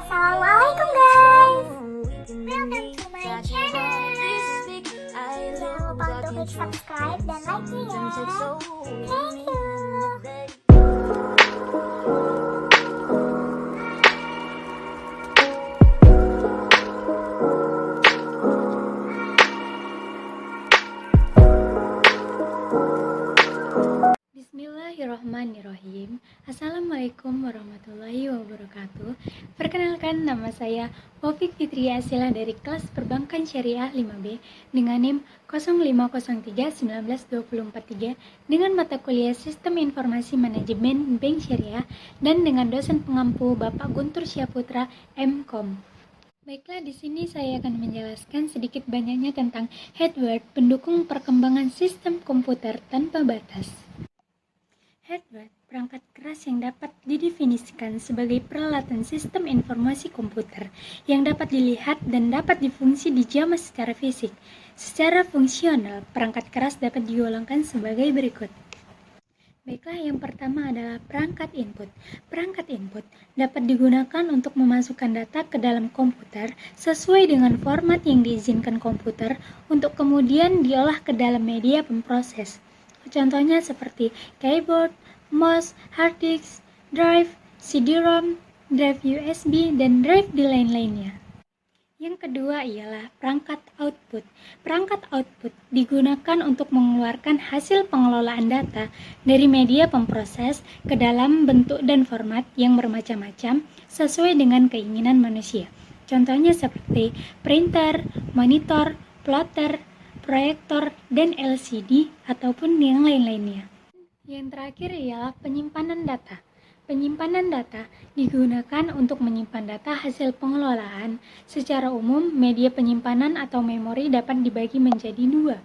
Assalamualaikum guys. Welcome to my channel. Jangan lupa untuk klik subscribe dan like-nya ya. Thank you. Bismillahirrahmanirrahim. Assalamualaikum warahmatullahi wabarakatuh. Perkenalkan, nama saya Wafiq Fitri Asila dari kelas Perbankan Syariah 5B dengan NIM 0503-19243 dengan mata kuliah Sistem Informasi Manajemen Bank Syariah dan dengan dosen pengampu Bapak Guntur Syaputra M.Com. Baiklah, di sini saya akan menjelaskan sedikit banyaknya tentang hardware pendukung perkembangan sistem komputer tanpa batas. Hardware, perangkat keras yang dapat didefinisikan sebagai peralatan sistem informasi komputer yang dapat dilihat dan dapat difungsi dijamah secara fisik. Secara fungsional, perangkat keras dapat digolongkan sebagai berikut. Baiklah, yang pertama adalah perangkat input. Perangkat input dapat digunakan untuk memasukkan data ke dalam komputer sesuai dengan format yang diizinkan komputer untuk kemudian diolah ke dalam media pemproses. Contohnya seperti keyboard, mouse, hard disk, drive, CD-ROM, drive USB, dan drive di lain-lainnya. Yang kedua ialah perangkat output. Perangkat output digunakan untuk mengeluarkan hasil pengelolaan data dari media pemproses ke dalam bentuk dan format yang bermacam-macam sesuai dengan keinginan manusia. Contohnya seperti printer, monitor, plotter, proyektor, dan LCD, ataupun yang lain-lainnya. Yang terakhir ialah penyimpanan data. Penyimpanan data digunakan untuk menyimpan data hasil pengelolaan. Secara umum, media penyimpanan atau memori dapat dibagi menjadi dua,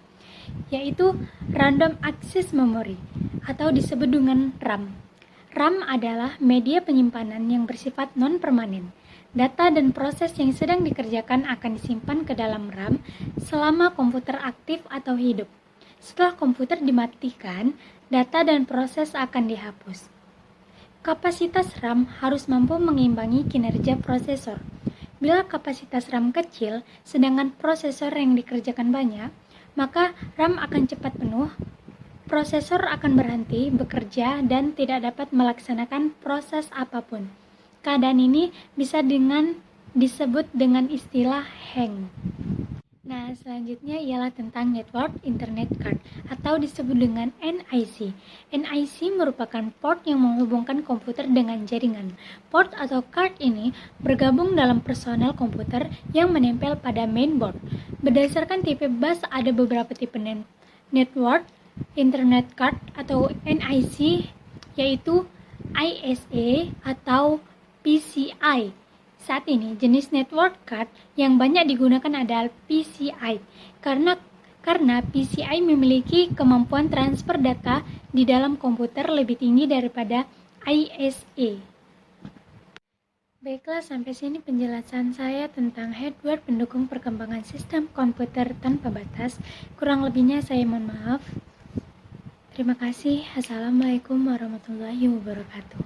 yaitu Random Access Memory, atau disebut dengan RAM. RAM adalah media penyimpanan yang bersifat non-permanen. Data dan proses yang sedang dikerjakan akan disimpan ke dalam RAM selama komputer aktif atau hidup. Setelah komputer dimatikan, data dan proses akan dihapus. Kapasitas RAM harus mampu mengimbangi kinerja prosesor. Bila kapasitas RAM kecil, sedangkan prosesor yang dikerjakan banyak, maka RAM akan cepat penuh, prosesor akan berhenti bekerja dan tidak dapat melaksanakan proses apapun. Keadaan ini bisa disebut dengan istilah hang. Nah, selanjutnya ialah tentang Network Internet Card atau disebut dengan NIC. NIC merupakan port yang menghubungkan komputer dengan jaringan. Port atau card ini bergabung dalam personel komputer yang menempel pada mainboard. Berdasarkan tipe bus ada beberapa tipe Network Internet Card atau NIC, yaitu ISA atau PCI. Saat ini, jenis network card yang banyak digunakan adalah PCI karena PCI memiliki kemampuan transfer data di dalam komputer lebih tinggi daripada ISA. Baiklah, sampai sini penjelasan saya tentang hardware pendukung perkembangan sistem komputer tanpa batas. Kurang lebihnya saya mohon maaf. Terima kasih. Assalamualaikum warahmatullahi wabarakatuh.